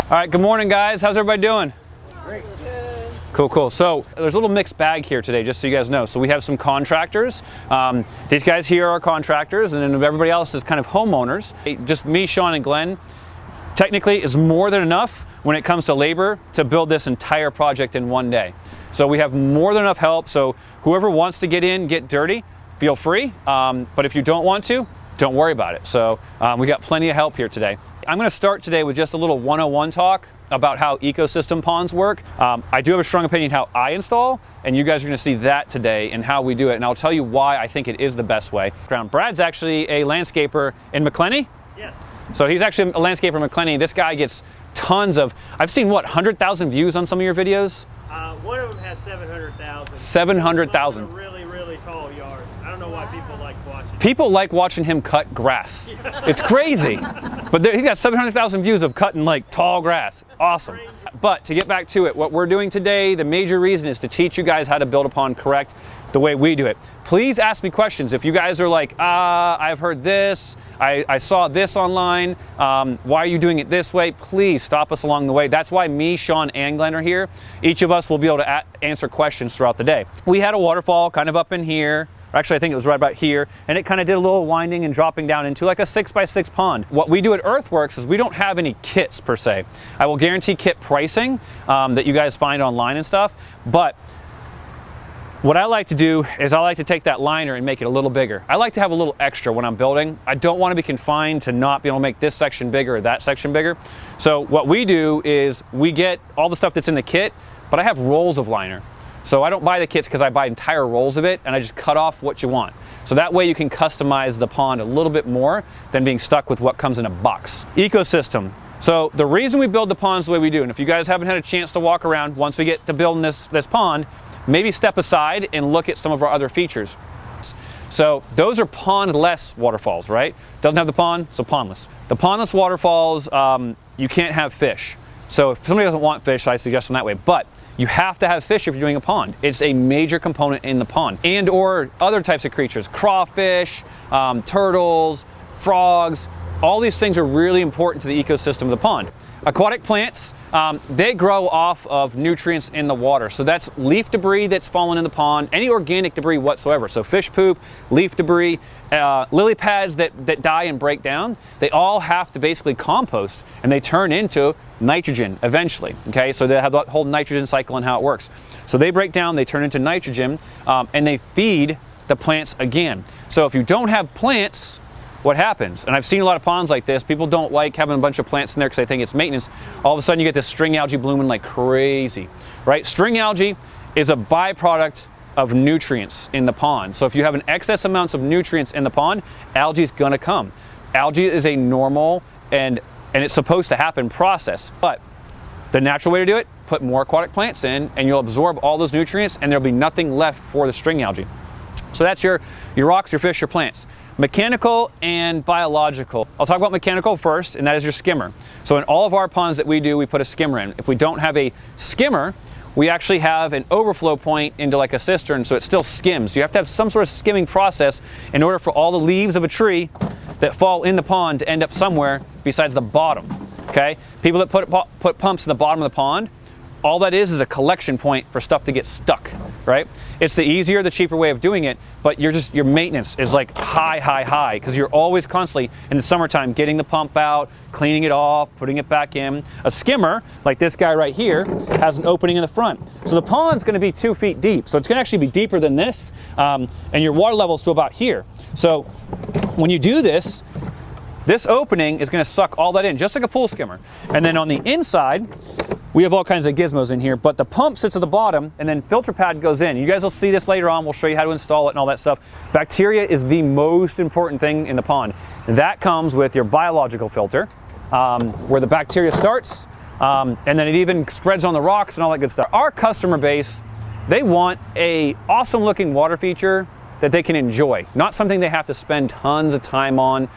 All right, good morning, guys. How's everybody doing? Great. Cool. So there's a little mixed bag here today, just so you guys know. So we have some contractors. These guys here are contractors, and then everybody else is kind of homeowners. Just me, Sean, and Glenn, technically is more than enough when it comes to labor to build this entire project in one day. So we have more than enough help. So whoever wants to get in, get dirty, feel free. But if you don't want to, don't worry about it. So we got plenty of help here today. I'm going to start today with just a little 101 talk about how ecosystem ponds work. I do have a strong opinion how I install, and you guys are going to see that today and how we do it. And I'll tell you why I think it is the best way. Brad's actually a landscaper in McClenny. Yes. So he's actually a landscaper in McClenny. This guy gets tons of, I've seen what, 100,000 views on some of your videos? One of them has 700,000. 700,000. Really tall yards. I don't know why people like watching. People like watching him cut grass. It's crazy. But he's got 700,000 views of cutting like tall grass. Awesome. But to get back to it, what we're doing today, the major reason is to teach you guys how to build a pond correct the way we do it. Please ask me questions. If you guys are like, I've heard this, I saw this online, why are you doing it this way? Please stop us along the way. That's why me, Sean, and Glenn are here. Each of us will be able to answer questions throughout the day. We had a waterfall kind of up in here. Actually, I think it was right about here, and it kind of did a little winding and dropping down into like a 6x6 pond. What we do at Earthworks is we don't have any kits per se. I will guarantee kit pricing that you guys find online and stuff, but what I like to do is I like to take that liner and make it a little bigger. I like to have a little extra when I'm building. I don't want to be confined to not be able to make this section bigger or that section bigger. So what we do is we get all the stuff that's in the kit, but I have rolls of liner. So I don't buy the kits because I buy entire rolls of it and I just cut off what you want. So that way you can customize the pond a little bit more than being stuck with what comes in a box. Ecosystem. So the reason we build the ponds the way we do, and if you guys haven't had a chance to walk around once we get to building this pond, maybe step aside and look at some of our other features. So those are pondless waterfalls, right? Doesn't have the pond, so pondless. The pondless waterfalls, you can't have fish. So if somebody doesn't want fish, I suggest them that way. But you have to have fish if you're doing a pond. It's a major component in the pond. And or other types of creatures, crawfish, turtles, frogs, all these things are really important to the ecosystem of the pond. Aquatic plants, they grow off of nutrients in the water. So that's leaf debris that's fallen in the pond, any organic debris whatsoever. So fish poop, leaf debris, lily pads that die and break down, they all have to basically compost and they turn into nitrogen eventually, okay? So they have that whole nitrogen cycle and how it works. So they break down, they turn into nitrogen, and they feed the plants again. So if you don't have plants, what happens? And I've seen a lot of ponds like this. People don't like having a bunch of plants in there because they think it's maintenance. All of a sudden you get this string algae blooming like crazy, right? String algae is a byproduct of nutrients in the pond. So if you have an excess amounts of nutrients in the pond, algae is gonna come. Algae is a normal and it's supposed to happen process. But the natural way to do it, put more aquatic plants in and you'll absorb all those nutrients and there'll be nothing left for the string algae. So that's your rocks, your fish, your plants. Mechanical and biological. I'll talk about mechanical first, and that is your skimmer. So in all of our ponds that we do, we put a skimmer in. If we don't have a skimmer, we actually have an overflow point into like a cistern, so it still skims. You have to have some sort of skimming process in order for all the leaves of a tree that fall in the pond to end up somewhere besides the bottom, okay? People that put pumps in the bottom of the pond, all that is a collection point for stuff to get stuck, right? It's the easier, the cheaper way of doing it, but your maintenance is like high, because you're always constantly in the summertime getting the pump out, cleaning it off, putting it back in. A skimmer, like this guy right here, has an opening in the front. So the pond's gonna be 2 feet deep. So it's gonna actually be deeper than this, and your water level's to about here. So when you do this, this opening is gonna suck all that in, just like a pool skimmer. And then on the inside, we have all kinds of gizmos in here, but the pump sits at the bottom and then filter pad goes in. You guys will see this later on. We'll show you how to install it and all that stuff. Bacteria is the most important thing in the pond. That comes with your biological filter, where the bacteria starts, and then it even spreads on the rocks and all that good stuff. Our customer base, they want a awesome looking water feature that they can enjoy, not something they have to spend tons of time on.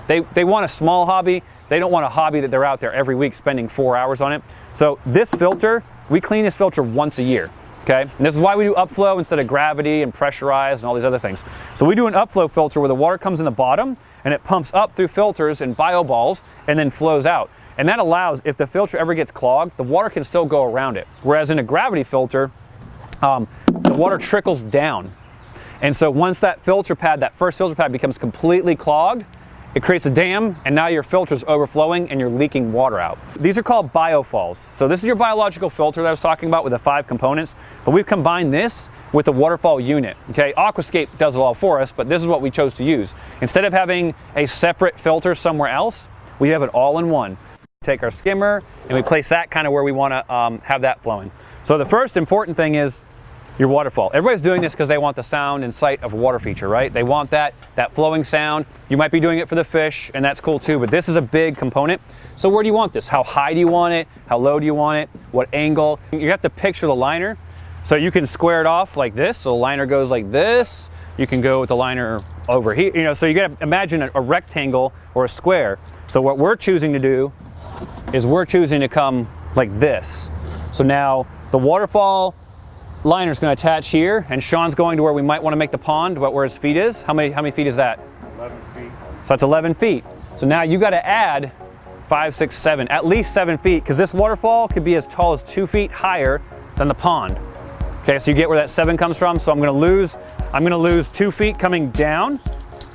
They want a small hobby. They don't want a hobby that they're out there every week spending 4 hours on it. So this filter, we clean this filter once a year. Okay, and this is why we do upflow instead of gravity and pressurized and all these other things. So we do an upflow filter where the water comes in the bottom and it pumps up through filters and bio balls and then flows out. And that allows, if the filter ever gets clogged, the water can still go around it. Whereas in a gravity filter, the water trickles down. And so once that filter pad, that first filter pad becomes completely clogged, it creates a dam, and now your filter's overflowing and you're leaking water out. These are called biofalls. So this is your biological filter that I was talking about with the 5 components, but we've combined this with the waterfall unit. Okay, Aquascape does it all for us, but this is what we chose to use. Instead of having a separate filter somewhere else, we have it all in one. Take our skimmer and we place that kind of where we want to have that flowing. So the first important thing is your waterfall. Everybody's doing this because they want the sound and sight of a water feature, right? They want that flowing sound. You might be doing it for the fish, and that's cool too, but this is a big component. So where do you want this? How high do you want it? How low do you want it? What angle? You have to picture the liner. So you can square it off like this. So the liner goes like this. You can go with the liner over here. You know, so you gotta imagine a rectangle or a square. So what we're choosing to do is we're choosing to come like this. So now the waterfall liner's going to attach here, and Sean's going to where we might want to make the pond, about where his feet is. How many feet is that? 11 feet. So that's 11 feet. So now you got to add 5, 6, 7, at least 7 feet, because this waterfall could be as tall as 2 feet higher than the pond. Okay, so you get where that 7 comes from. So I'm going to lose 2 feet coming down.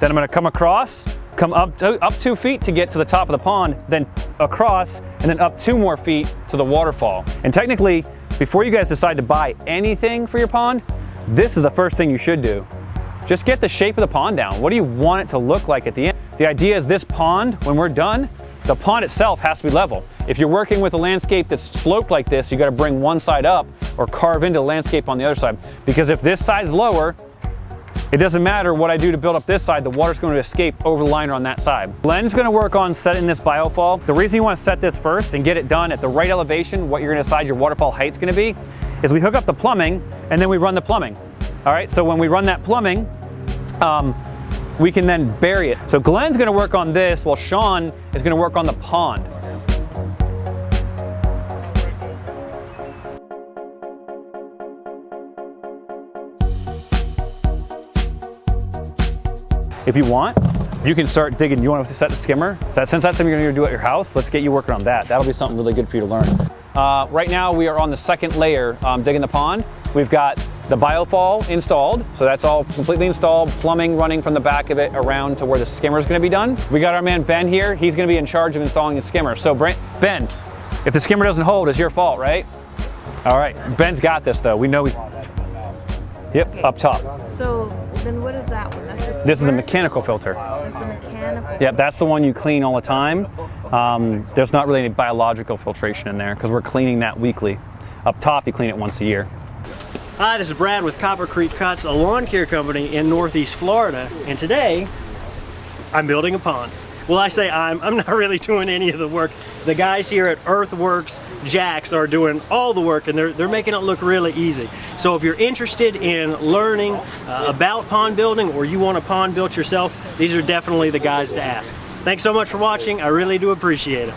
Then I'm going to come across, come up 2 feet to get to the top of the pond, then across, and then up 2 more feet to the waterfall. And technically, before you guys decide to buy anything for your pond, this is the first thing you should do. Just get the shape of the pond down. What do you want it to look like at the end? The idea is this pond, when we're done, the pond itself has to be level. If you're working with a landscape that's sloped like this, you got to bring one side up or carve into the landscape on the other side. Because if this side's lower, it doesn't matter what I do to build up this side, the water's going to escape over the liner on that side. Glenn's going to work on setting this biofall. The reason you want to set this first and get it done at the right elevation, what you're going to decide your waterfall height's going to be, is we hook up the plumbing and then we run the plumbing. All right, so when we run that plumbing, we can then bury it. So Glenn's going to work on this while Sean is going to work on the pond. If you want, you can start digging. You want to set the skimmer? Since that's something you're going to do at your house, let's get you working on that. That'll be something really good for you to learn. Right now we are on the second layer digging the pond. We've got the biofall installed, so that's all completely installed, plumbing running from the back of it around to where the skimmer is going to be done. We got our man Ben here. He's going to be in charge of installing the skimmer. So Ben, if the skimmer doesn't hold, it's your fault, right? All right, Ben's got this though. We know. Yep, okay. Up top. So then what is that one? That's the This is a mechanical filter. That's the mechanical. Yep, that's the one you clean all the time. There's not really any biological filtration in there because we're cleaning that weekly. Up top, you clean it once a year. Hi, this is Brad with Copper Creek Cuts, a lawn care company in Northeast Florida, and today I'm building a pond. Well, I say I'm not really doing any of the work. The guys here at Earthworks Jacks are doing all the work, and they're making it look really easy. So if you're interested in learning about pond building, or you want a pond built yourself, these are definitely the guys to ask. Thanks so much for watching. I really do appreciate it.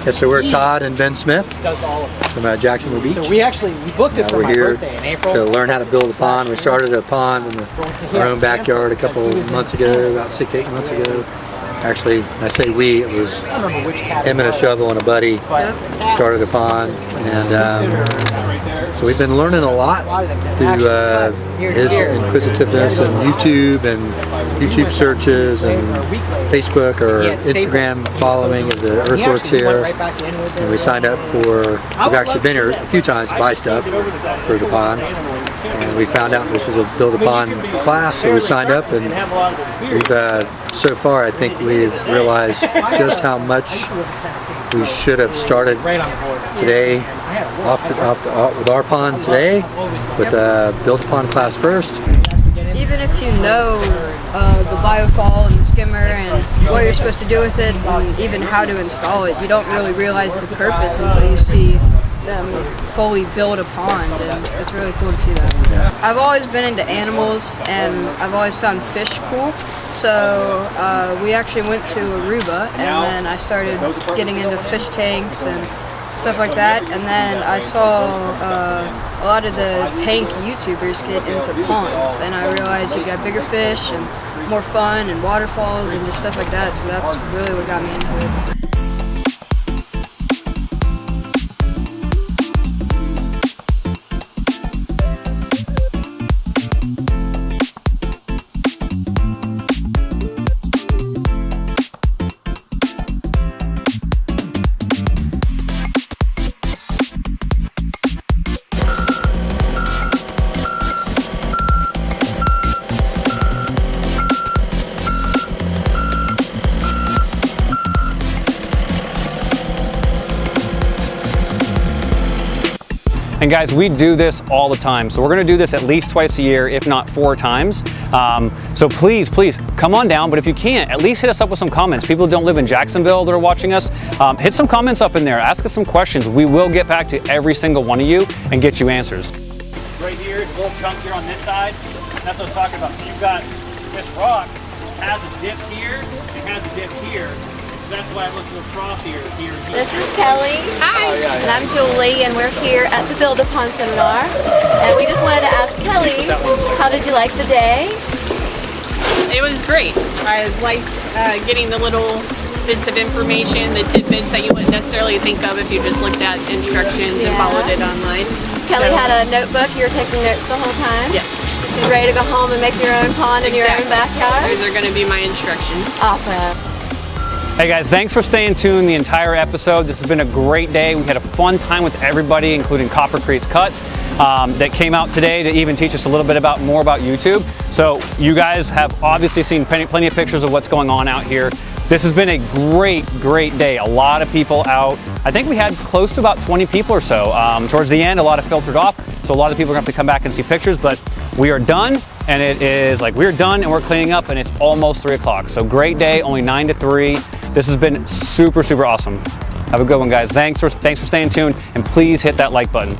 Yes, so we're Todd and Ben Smith Does all of it. from Jacksonville Beach. So we booked it for We're my here birthday in April. to learn how to build a pond. We started a pond in our own backyard a couple months ago, about 6 to 8 months ago. Actually, I say we, it was I don't remember which him and a shovel and a buddy started a pond, and so we've been learning a lot through his inquisitiveness and YouTube searches and Facebook or Instagram following of the Earthworks here. And we signed up for, we've actually been here a few times to buy stuff for the pond. And we found out this was a Build a Pond class, so we signed up, and we've so far I think we've realized just how much we should have started today with our pond today, with Build a Pond class first. Even if you know the biofall and the skimmer and what you're supposed to do with it and even how to install it, you don't really realize the purpose until you see them fully build a pond, and it's really cool to see that. I've always been into animals and I've always found fish cool, so we actually went to Aruba and then I started getting into fish tanks and stuff like that, and then I saw a lot of the tank YouTubers get into ponds, and I realized you got bigger fish and more fun and waterfalls and just stuff like that, so that's really what got me into it. And guys, we do this all the time. So we're gonna do this at least twice a year, if not 4 times. So please come on down, but if you can't, at least hit us up with some comments. People who don't live in Jacksonville that are watching us, hit some comments up in there, ask us some questions. We will get back to every single one of you and get you answers. Right here, it's a little chunk here on this side. That's what I'm talking about. So you've got this rock, has a dip here, it has a dip here. That's why it looks a little frothier here. This is Kelly. Hi. And I'm Julie, and we're here at the Build a Pond seminar. And we just wanted to ask Kelly, how did you like the day? It was great. I liked getting the little bits of information, the tidbits that you wouldn't necessarily think of if you just looked at instructions and followed it online. Kelly had a notebook. You were taking notes the whole time? Yes. She's ready to go home and make your own pond in your own backyard? Those are going to be my instructions. Awesome. Hey guys, thanks for staying tuned the entire episode. This has been a great day. We had a fun time with everybody, including Copper Creek's Cuts, that came out today to even teach us a little bit more about YouTube. So you guys have obviously seen plenty of pictures of what's going on out here. This has been a great day. A lot of people out. I think we had close to about 20 people or so. Towards the end, a lot of filtered off, so a lot of people are gonna have to come back and see pictures, but we are done. And it is like we're done and we're cleaning up and it's almost 3 o'clock. So great day, only 9 to 3. This has been super awesome. Have a good one, guys. Thanks for staying tuned, and please hit that like button.